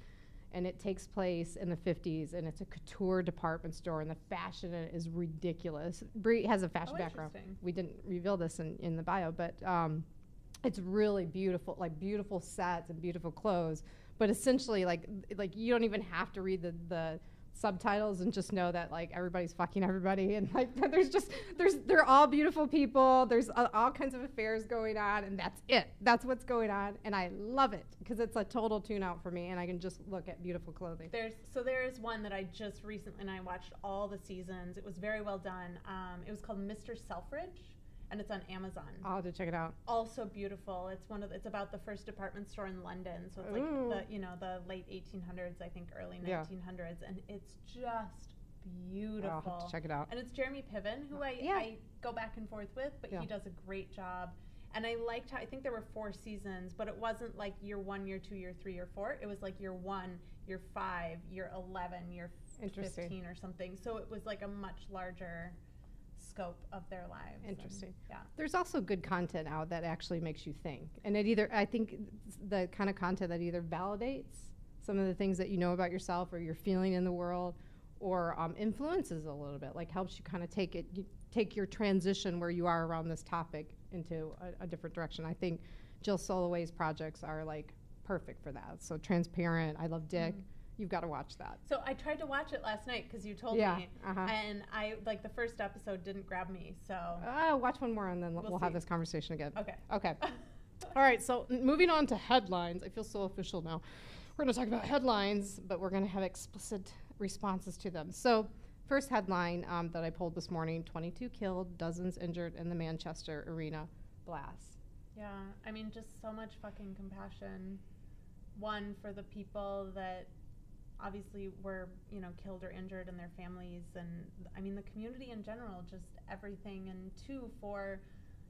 [SPEAKER 2] and it takes place in the 50s, and it's a couture department store, and the fashion in it is ridiculous. Bri has a fashion background. We didn't reveal this in the bio, but it's really beautiful, beautiful sets and beautiful clothes. But essentially, you don't even have to read the subtitles and just know that like everybody's fucking everybody, and like they're all beautiful people. There's all kinds of affairs going on, and that's it. That's what's going on, and I love it because it's a total tune out for me, and I can just look at beautiful clothing.
[SPEAKER 3] There is one that I just recently, and I watched all the seasons. It was very well done. It was called Mr. Selfridge, and it's on Amazon.
[SPEAKER 2] I'll have to check it out.
[SPEAKER 3] Also beautiful. It's about the first department store in London. So it's like the late 1800s, I think early 1900s, and it's just beautiful.
[SPEAKER 2] I'll have to check it out.
[SPEAKER 3] And it's Jeremy Piven, who I go back and forth with, but he does a great job. And I liked how, I think there were 4 seasons, but it wasn't like year 1, year 2, year 3, year 4. It was like year 1, year 5, year 11, year 15 or something. So it was like a much larger scope of their lives.
[SPEAKER 2] Interesting.
[SPEAKER 3] And,
[SPEAKER 2] there's also good content out that actually makes you think, and I think the kind of content that either validates some of the things that you know about yourself or you're feeling in the world, or influences a little bit, like helps you kind of take your transition where you are around this topic into a different direction. I think Jill Soloway's projects are like perfect for that. So Transparent, I Love Dick. You've got to watch that.
[SPEAKER 3] So I tried to watch it last night because you told me, and I like the first episode didn't grab me. So
[SPEAKER 2] watch one more and then we'll have this conversation again.
[SPEAKER 3] Okay.
[SPEAKER 2] All right. So moving on to headlines. I feel so official now. We're going to talk about headlines, but we're going to have explicit responses to them. So first headline that I pulled this morning: 22 killed, dozens injured in the Manchester Arena blast.
[SPEAKER 3] Yeah, I mean, just so much fucking compassion. One, for the people that obviously were, killed or injured, and their families, and I mean the community in general, just everything. And 2, for,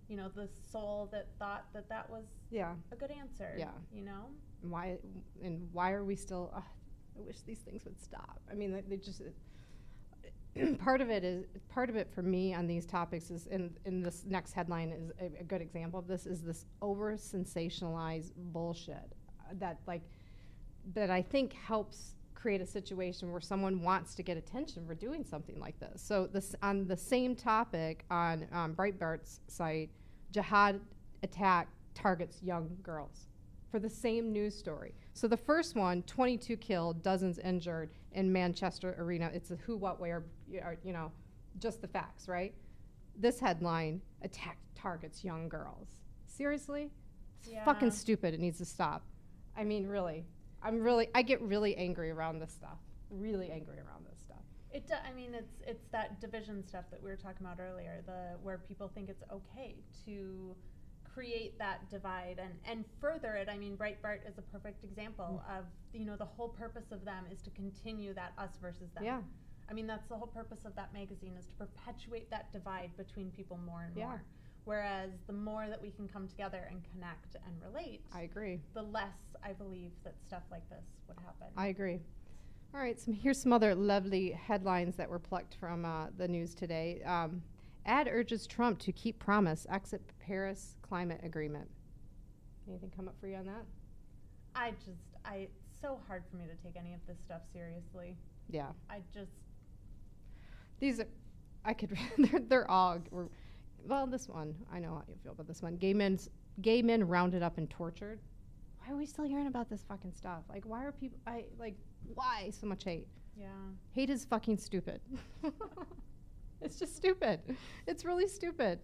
[SPEAKER 3] the soul that thought that was a good answer. Yeah.
[SPEAKER 2] Why are we still? I wish these things would stop. I mean, they just. Part of it for me on these topics is in this next headline is a good example of this, is this over sensationalized bullshit that I think helps create a situation where someone wants to get attention for doing something like this. So this, on the same topic on Breitbart's site, jihad attack targets young girls for the same news story. So the first one, 22 killed, dozens injured in Manchester Arena. It's a who, what, where, just the facts, right? This headline, attack targets young girls. Seriously? It's fucking stupid. It needs to stop. I mean, really. I get really angry around this stuff. Really angry around this stuff.
[SPEAKER 3] It's that division stuff that we were talking about earlier, where people think it's okay to create that divide and further it. I mean, Breitbart is a perfect example of, the whole purpose of them is to continue that us versus them. Yeah. I mean, that's the whole purpose of that magazine, is to perpetuate that divide between people more and more. Whereas the more that we can come together and connect and relate,
[SPEAKER 2] I agree, the
[SPEAKER 3] less I believe that stuff like this would happen.
[SPEAKER 2] I agree. All right, so here's some other lovely headlines that were plucked from the news today. Ad urges Trump to keep promise, exit Paris climate agreement. Anything come up for you on that?
[SPEAKER 3] It's so hard for me to take any of this stuff seriously.
[SPEAKER 2] Yeah.
[SPEAKER 3] These are,
[SPEAKER 2] they're all, well, this one, I know how you feel about this one. Gay men rounded up and tortured. Why are we still hearing about this fucking stuff? Like, why are people, why so much hate?
[SPEAKER 3] Yeah.
[SPEAKER 2] Hate is fucking stupid. It's just stupid. It's really stupid.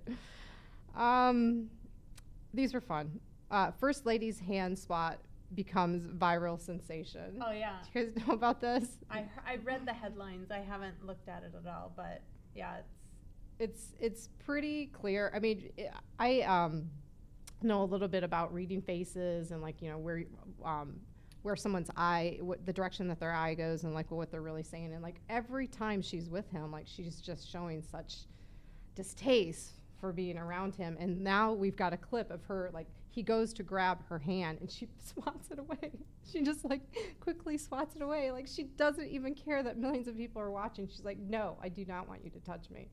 [SPEAKER 2] These were fun. First Lady's hand swat becomes viral sensation.
[SPEAKER 3] Oh, yeah.
[SPEAKER 2] Do you guys know about this?
[SPEAKER 3] I read the headlines. I haven't looked at it at all, but yeah,
[SPEAKER 2] it's pretty clear. I mean, I know a little bit about reading faces and where someone's eye, the direction that their eye goes, and what they're really saying. And every time she's with him, she's just showing such distaste for being around him. And now we've got a clip of her, he goes to grab her hand and she swats it away. She just quickly swats it away. She doesn't even care that millions of people are watching. She's like, no, I do not want you to touch me.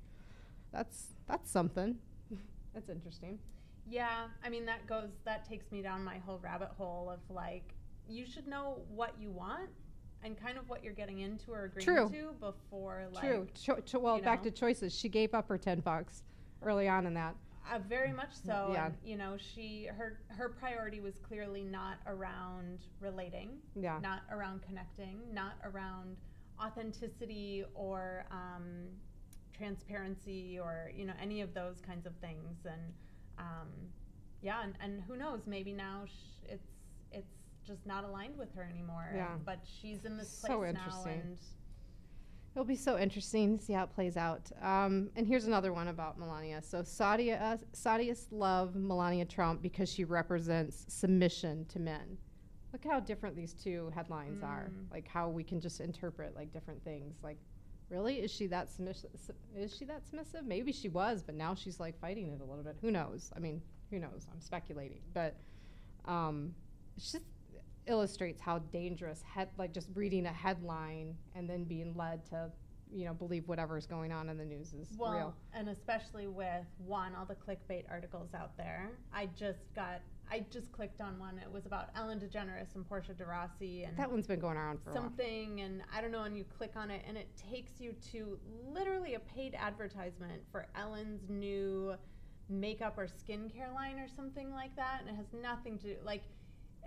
[SPEAKER 2] That's something. That's interesting.
[SPEAKER 3] Yeah, I mean, that takes me down my whole rabbit hole of you should know what you want and kind of what you're getting into or agreeing to before
[SPEAKER 2] True. Back to choices. She gave up her $10 early on in that.
[SPEAKER 3] Very much so.
[SPEAKER 2] Yeah.
[SPEAKER 3] And, her priority was clearly not around relating, not around connecting, not around authenticity or transparency or, you know, any of those kinds of things. And yeah, and who knows, maybe now it's just not aligned with her anymore.
[SPEAKER 2] Yeah.
[SPEAKER 3] But she's in this
[SPEAKER 2] So
[SPEAKER 3] place
[SPEAKER 2] interesting.
[SPEAKER 3] now, and
[SPEAKER 2] It'll be so interesting to see how it plays out. And here's another one about Melania. So Saudiists love Melania Trump because she represents submission to men. Look how different these two headlines are. Like how we can just interpret like different things. Like, really, is she that submissive? Maybe she was, but now she's like fighting it a little bit. Who knows? I mean, who knows? I'm speculating, but it just illustrates how dangerous like just reading a headline and then being led to, you know, believe whatever's going on in the news is real.
[SPEAKER 3] And especially with all the clickbait articles out there. I just clicked on one. It was about Ellen DeGeneres and Portia de Rossi, and
[SPEAKER 2] that one's been going around for
[SPEAKER 3] something, and I don't know, and you click on it and it takes you to literally a paid advertisement for Ellen's new makeup or skincare line or something like that, and it has nothing to do, like,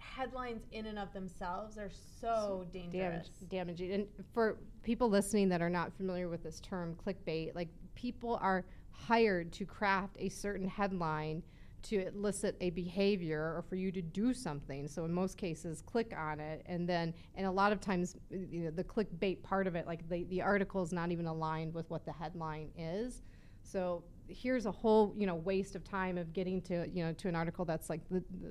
[SPEAKER 3] headlines in and of themselves are so dangerous.
[SPEAKER 2] Damaging. And for people listening that are not familiar with this term, clickbait, like, people are hired to craft a certain headline to elicit a behavior or for you to do something. So in most cases, click on it, and a lot of times, you know, the clickbait part of it, like the article is not even aligned with what the headline is. So here's a whole, you know, waste of time of getting to, you know, to an article that's like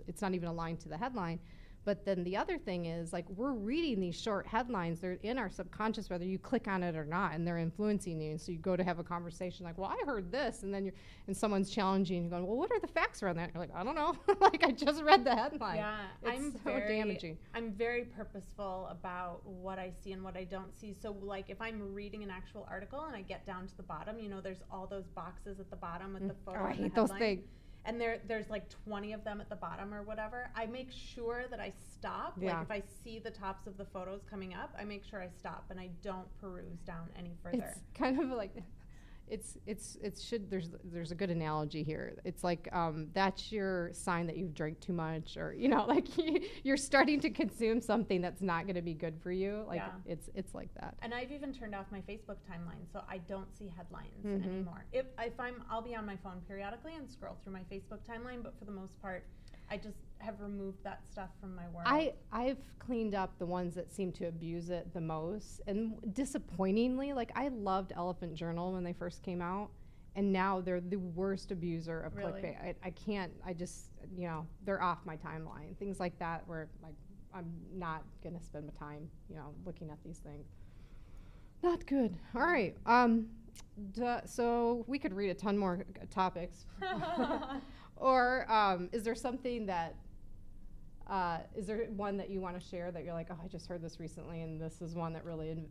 [SPEAKER 2] it's not even aligned to the headline. But then the other thing is, like, we're reading these short headlines. They're in our subconscious, whether you click on it or not, and they're influencing you. And so you go to have a conversation like, well, I heard this, and then someone's challenging you, going, well, what are the facts around that? And you're like, I don't know. Like, I just read the headline.
[SPEAKER 3] Yeah,
[SPEAKER 2] it's damaging.
[SPEAKER 3] I'm very purposeful about what I see and what I don't see. So, like, if I'm reading an actual article and I get down to the bottom, you know, there's all those boxes at the bottom with the photo.
[SPEAKER 2] I
[SPEAKER 3] and
[SPEAKER 2] hate
[SPEAKER 3] the
[SPEAKER 2] those
[SPEAKER 3] headline.
[SPEAKER 2] things.
[SPEAKER 3] And there's like 20 of them at the bottom or whatever. I make sure that I stop.
[SPEAKER 2] Yeah.
[SPEAKER 3] Like, if I see the tops of the photos coming up, I make sure I stop and I don't peruse down any further.
[SPEAKER 2] It's kind of like, there's a good analogy here. It's like, that's your sign that you've drank too much, or, you know, like you're starting to consume something that's not going to be good for you. Like,
[SPEAKER 3] yeah.
[SPEAKER 2] It's like that.
[SPEAKER 3] And I've even turned off my Facebook timeline, so I don't see headlines anymore. I'll be on my phone periodically and scroll through my Facebook timeline, but for the most part, I just have removed that stuff from my world.
[SPEAKER 2] I've cleaned up the ones that seem to abuse it the most. And disappointingly, like, I loved Elephant Journal when they first came out, and now they're the worst abuser of clickbait. I can't, you know, they're off my timeline. Things like that where, like, I'm not going to spend my time, you know, looking at these things. Not good. All right. So we could read a ton more topics. Or is there something that, is there one that you want to share that you're like, oh, I just heard this recently, and this is one that really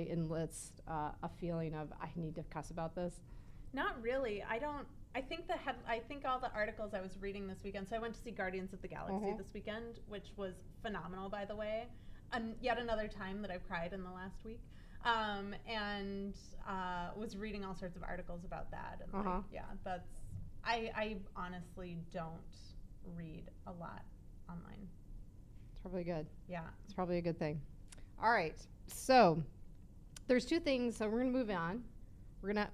[SPEAKER 2] enlists a feeling of, I need to cuss about this?
[SPEAKER 3] Not really. I think all the articles I was reading this weekend, so I went to see Guardians of the Galaxy this weekend, which was phenomenal, by the way. Yet another time that I've cried in the last week. And was reading all sorts of articles about that. And like, yeah, I honestly don't read a lot online.
[SPEAKER 2] It's probably good.
[SPEAKER 3] Yeah.
[SPEAKER 2] It's probably a good thing. All right. So there's two things. So we're going to move on.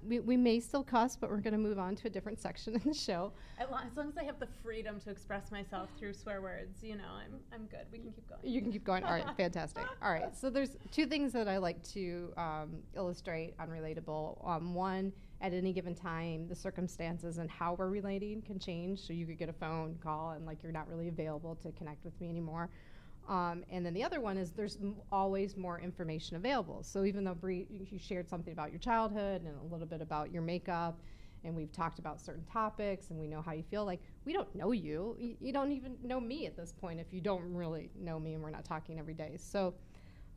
[SPEAKER 2] We may still cuss, but we're going to move on to a different section in the show.
[SPEAKER 3] As long as I have the freedom to express myself through swear words, you know, I'm good. We can keep going.
[SPEAKER 2] You can keep going. All right, fantastic. All right, so there's two things that I like to illustrate on Relatable. One, at any given time, the circumstances and how we're relating can change. So you could get a phone call and, like, you're not really available to connect with me anymore. And then the other one is there's always more information available. So even though, Bri, you shared something about your childhood and a little bit about your makeup, and we've talked about certain topics, and we know how you feel, like, we don't know you. You don't even know me at this point if you don't really know me and we're not talking every day. So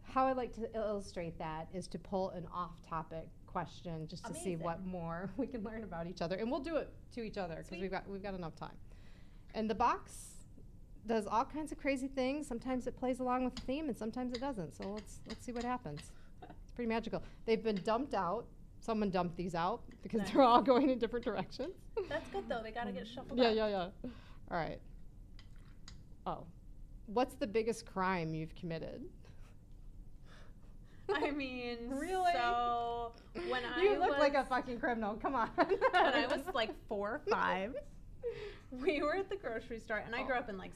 [SPEAKER 2] how I like to illustrate that is to pull an off-topic question just to see what more we can learn about each other. And we'll do it to each other because we've got enough time. And the box does all kinds of crazy things. Sometimes it plays along with the theme, and sometimes it doesn't. So let's see what happens. It's pretty magical. They've been dumped out. Someone dumped these out because they're all going in different directions.
[SPEAKER 3] That's good, though. They got to get shuffled
[SPEAKER 2] up.
[SPEAKER 3] Yeah.
[SPEAKER 2] All right. Oh. What's the biggest crime you've committed?
[SPEAKER 3] I mean,
[SPEAKER 2] Really?
[SPEAKER 3] So when
[SPEAKER 2] You look like a fucking criminal. Come on.
[SPEAKER 3] when I was like 4 or 5, we were at the grocery store, and I grew up in like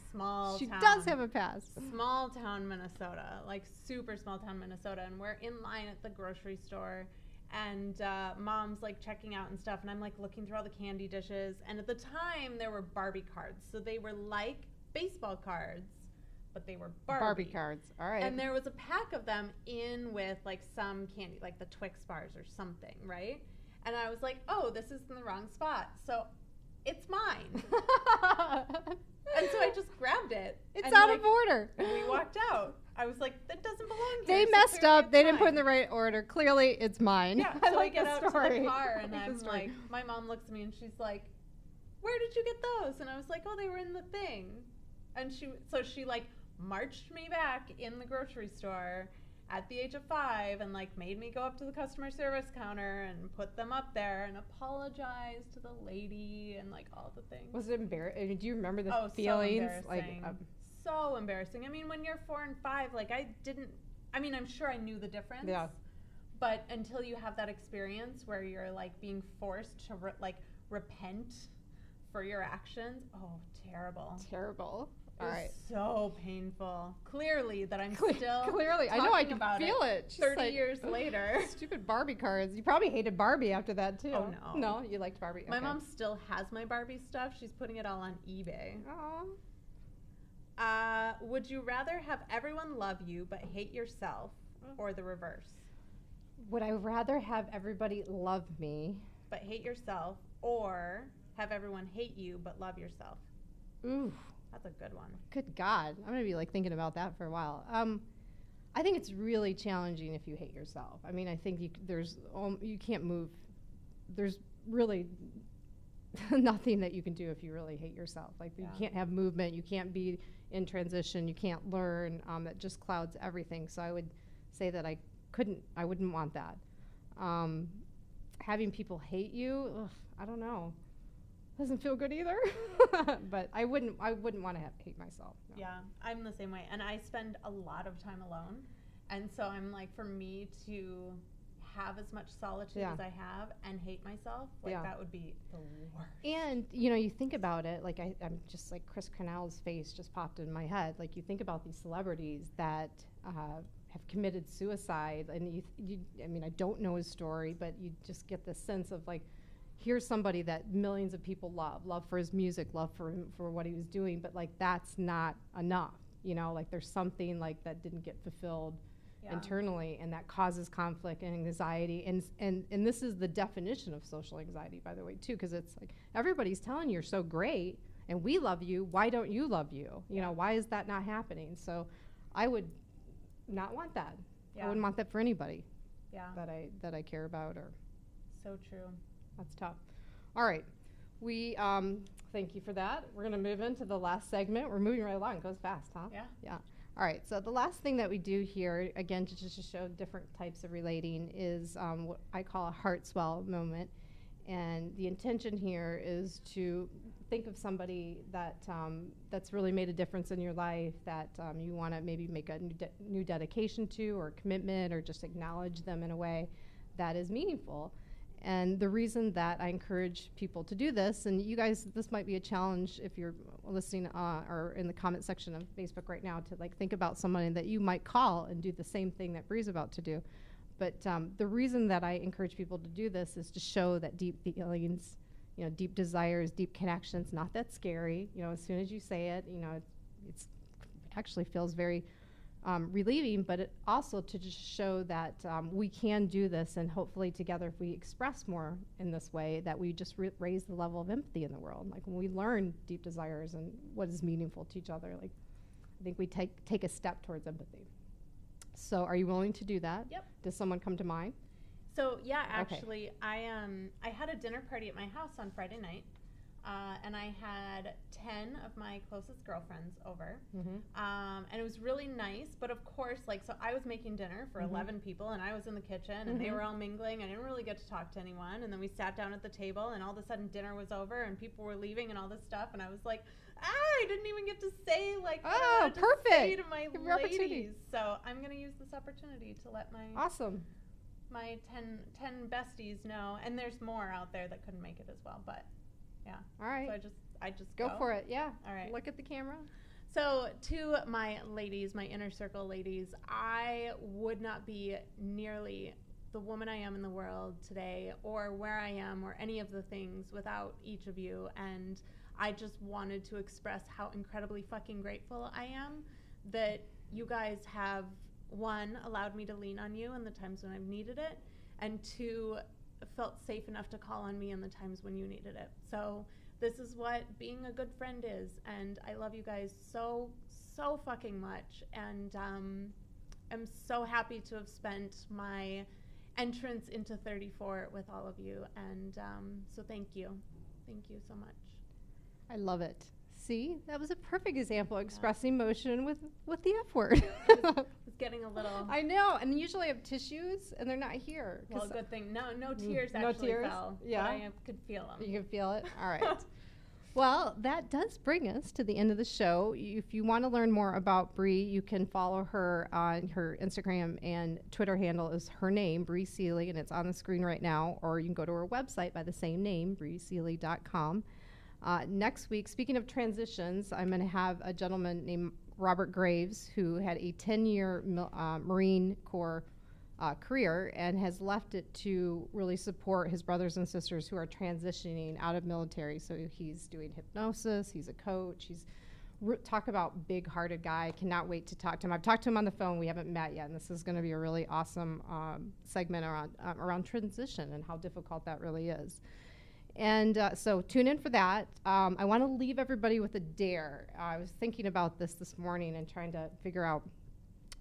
[SPEAKER 2] She
[SPEAKER 3] town.
[SPEAKER 2] does have a past.
[SPEAKER 3] Small town Minnesota, like super small town Minnesota, and we're in line at the grocery store, and mom's like checking out and stuff, and I'm like looking through all the candy dishes, and at the time there were Barbie cards, so they were like baseball cards, but they were Barbie
[SPEAKER 2] cards. All right.
[SPEAKER 3] And there was a pack of them in with like some candy, like the Twix bars or something, right? And I was like, oh, this is in the wrong spot, so it's mine. And so I just grabbed it.
[SPEAKER 2] It's out of order.
[SPEAKER 3] We walked out. I was like, that doesn't belong here.
[SPEAKER 2] They
[SPEAKER 3] so
[SPEAKER 2] messed
[SPEAKER 3] clearly
[SPEAKER 2] up. They didn't
[SPEAKER 3] mine.
[SPEAKER 2] put it in the right order. Clearly, it's mine.
[SPEAKER 3] Yeah,
[SPEAKER 2] I
[SPEAKER 3] so
[SPEAKER 2] like
[SPEAKER 3] I get
[SPEAKER 2] the
[SPEAKER 3] out
[SPEAKER 2] story.
[SPEAKER 3] to the car, and
[SPEAKER 2] I like the
[SPEAKER 3] I'm
[SPEAKER 2] story.
[SPEAKER 3] like, my mom looks at me, and she's like, where did you get those? And I was like, oh, they were in the thing. And she like marched me back in the grocery store at the age of 5 and like made me go up to the customer service counter and put them up there and apologize to the lady and like all the things.
[SPEAKER 2] Was it embarrassing? Do you remember the
[SPEAKER 3] Oh,
[SPEAKER 2] feelings?
[SPEAKER 3] so embarrassing. So embarrassing. I mean, when you're 4 and 5, like I'm sure I knew the difference.
[SPEAKER 2] Yeah.
[SPEAKER 3] But until you have that experience where you're like being forced to repent for your actions, oh, terrible.
[SPEAKER 2] Terrible.
[SPEAKER 3] It
[SPEAKER 2] All
[SPEAKER 3] was
[SPEAKER 2] right.
[SPEAKER 3] so painful. Clearly, that I'm still
[SPEAKER 2] Clearly, I know I can
[SPEAKER 3] about
[SPEAKER 2] feel it. She's
[SPEAKER 3] 30
[SPEAKER 2] like,
[SPEAKER 3] years later.
[SPEAKER 2] Stupid Barbie cards. You probably hated Barbie after that too.
[SPEAKER 3] Oh, no.
[SPEAKER 2] No, you liked Barbie.
[SPEAKER 3] My
[SPEAKER 2] Okay.
[SPEAKER 3] mom still has my Barbie stuff. She's putting it all on eBay.
[SPEAKER 2] Aw.
[SPEAKER 3] Would you rather have everyone love you but hate yourself, or the reverse?
[SPEAKER 2] Would I rather have everybody love me?
[SPEAKER 3] But hate yourself, or have everyone hate you but love yourself?
[SPEAKER 2] Ooh,
[SPEAKER 3] That's a good one.
[SPEAKER 2] good God. I'm going to be like thinking about that for a while. I think it's really challenging if you hate yourself. I mean, I think you can't move. There's really nothing that you can do if you really hate yourself. Like you can't have movement. You can't be in transition. You can't learn. It just clouds everything. So I would say that I wouldn't want that. Having people hate you, I don't know. Doesn't feel good either. But I wouldn't want to hate myself. No.
[SPEAKER 3] Yeah, I'm the same way. And I spend a lot of time alone. And so I'm like, for me to have as much solitude as I have and hate myself, like that would be the worst.
[SPEAKER 2] And, you think about it, like I'm just like Chris Cornell's face just popped in my head. Like you think about these celebrities that have committed suicide, and I don't know his story, but you just get this sense of like, here's somebody that millions of people love for his music, love for him, for what he was doing, but like that's not enough, like there's something like that didn't get fulfilled internally, and that causes conflict and anxiety, and this is the definition of social anxiety, by the way, too, because it's like everybody's telling you're so great and we love you, why don't you love you? Why is that not happening? So I would not want that. I wouldn't want that for anybody that I care about. Or
[SPEAKER 3] so true.
[SPEAKER 2] That's tough. All right. We thank you for that. We're going to move into the last segment. We're moving right along. It goes fast, huh?
[SPEAKER 3] Yeah.
[SPEAKER 2] Yeah. All right. So the last thing that we do here, again, just to show different types of relating, is what I call a heart swell moment. And the intention here is to think of somebody that that's really made a difference in your life, that you want to maybe make a new dedication to, or commitment, or just acknowledge them in a way that is meaningful. And the reason that I encourage people to do this, and you guys, this might be a challenge if you're listening or in the comment section of Facebook right now, to like think about somebody that you might call and do the same thing that Bri's about to do. But the reason that I encourage people to do this is to show that deep feelings, deep desires, deep connections, not that scary. As soon as you say it, it actually feels very relieving, but it also to just show that we can do this, and hopefully together, if we express more in this way, that we just raise the level of empathy in the world. Like when we learn deep desires and what is meaningful to each other, like I think we take a step towards empathy. So are you willing to do that?
[SPEAKER 3] Yep.
[SPEAKER 2] Does someone come to mind?
[SPEAKER 3] So yeah, actually, I had a dinner party at my house on Friday night, and I had 10 of my closest girlfriends over, and it was really nice. But of course, so I was making dinner for 11 people, and I was in the kitchen, and they were all mingling. I didn't really get to talk to anyone, and then we sat down at the table, and all of a sudden dinner was over, and people were leaving, and all this stuff, and I was like, I didn't even get to say like what I
[SPEAKER 2] Oh,
[SPEAKER 3] wanted to
[SPEAKER 2] perfect.
[SPEAKER 3] say to my
[SPEAKER 2] Give your opportunity.
[SPEAKER 3] ladies. So I'm gonna use this opportunity to let my
[SPEAKER 2] Awesome.
[SPEAKER 3] my 10 besties know, and there's more out there that couldn't make it as well. But yeah,
[SPEAKER 2] All right.
[SPEAKER 3] so I just
[SPEAKER 2] Go for it. Yeah.
[SPEAKER 3] All right.
[SPEAKER 2] Look at the camera.
[SPEAKER 3] So to my ladies, my inner circle ladies, I would not be nearly the woman I am in the world today, or where I am, or any of the things without each of you. And I just wanted to express how incredibly fucking grateful I am that you guys have, one, allowed me to lean on you in the times when I've needed it, and two, felt safe enough to call on me in the times when you needed it. So this is what being a good friend is, and I love you guys so fucking much, and I'm so happy to have spent my entrance into 34 with all of you, and so thank you so much.
[SPEAKER 2] I love it. See, that was a perfect example of expressing emotion with the F word.
[SPEAKER 3] It's getting a little.
[SPEAKER 2] I know, and usually I have tissues, and they're not here.
[SPEAKER 3] Well, good thing. No tears
[SPEAKER 2] no
[SPEAKER 3] actually
[SPEAKER 2] tears?
[SPEAKER 3] fell.
[SPEAKER 2] Yeah.
[SPEAKER 3] But I could feel them.
[SPEAKER 2] You can feel it? All right. Well, that does bring us to the end of the show. If you want to learn more about Bri, you can follow her on her Instagram and Twitter handle is her name, Bri Seeley, and it's on the screen right now. Or you can go to her website by the same name, briseeley.com. Next week, speaking of transitions, I'm going to have a gentleman named Robert Graves who had a 10-year Marine Corps career and has left it to really support his brothers and sisters who are transitioning out of military. So he's doing hypnosis, he's a coach, he's talk about big-hearted guy. I cannot wait to talk to him. I've talked to him on the phone. We haven't met yet, and this is going to be a really awesome segment around transition and how difficult that really is. And so tune in for that. I want to leave everybody with a dare. I was thinking about this morning and trying to figure out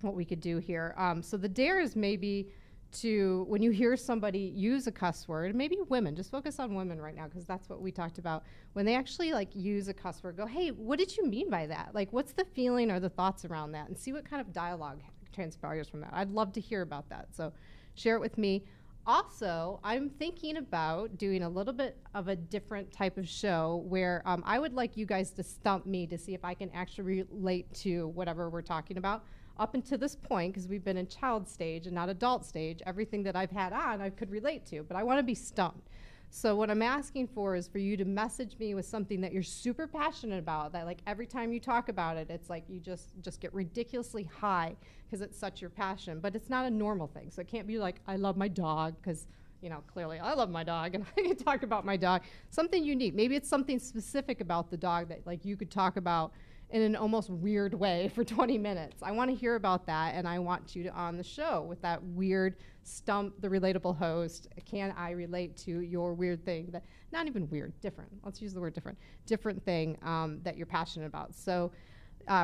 [SPEAKER 2] what we could do here. So the dare is maybe to, when you hear somebody use a cuss word, maybe women, just focus on women right now because that's what we talked about. When they actually like use a cuss word, go, hey, what did you mean by that? Like, what's the feeling or the thoughts around that? And see what kind of dialogue transpires from that. I'd love to hear about that. So share it with me. Also, I'm thinking about doing a little bit of a different type of show where I would like you guys to stump me to see if I can actually relate to whatever we're talking about. Up until this point, because we've been in child stage and not adult stage, everything that I've had on I could relate to, but I want to be stumped. So what I'm asking for is for you to message me with something that you're super passionate about, that like every time you talk about it, it's like you just get ridiculously high because it's such your passion, but it's not a normal thing. So it can't be like, I love my dog, because, you know, clearly I love my dog and I can talk about my dog. Something unique. Maybe it's something specific about the dog that like you could talk about in an almost weird way for 20 minutes. I want to hear about that, and I want you to on the show with that weird stump the relatable host. Can I relate to your weird thing? That not even weird, different. Let's use the word different thing that you're passionate about. So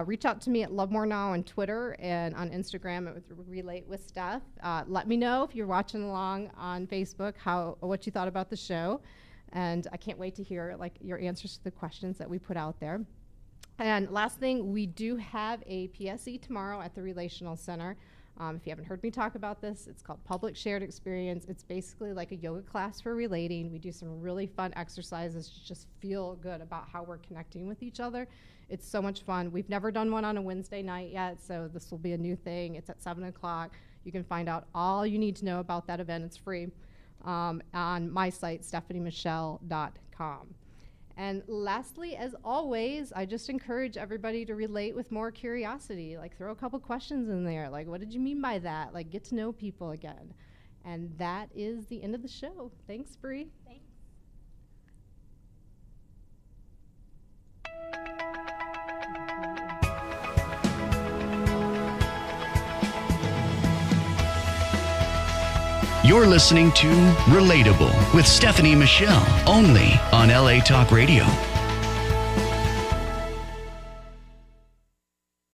[SPEAKER 2] reach out to me at Love More Now on Twitter and on Instagram at Relate with Steph. Let me know if you're watching along on Facebook what you thought about the show, and I can't wait to hear like your answers to the questions that we put out there. And last thing, we do have a PSE tomorrow at the Relational Center. If you haven't heard me talk about this, it's called Public Shared Experience. It's basically like a yoga class for relating. We do some really fun exercises to just feel good about how we're connecting with each other. It's so much fun. We've never done one on a Wednesday night yet, so this will be a new thing. It's at 7 o'clock. You can find out all you need to know about that event. It's free on my site, stephaniemichele.com. And lastly, as always, I just encourage everybody to relate with more curiosity. Like, throw a couple questions in there. Like, what did you mean by that? Like, get to know people again. And that is the end of the show. Thanks, Bri.
[SPEAKER 3] Thanks.
[SPEAKER 1] You're listening to Relatable with Stephanie Michele, only on LA Talk Radio.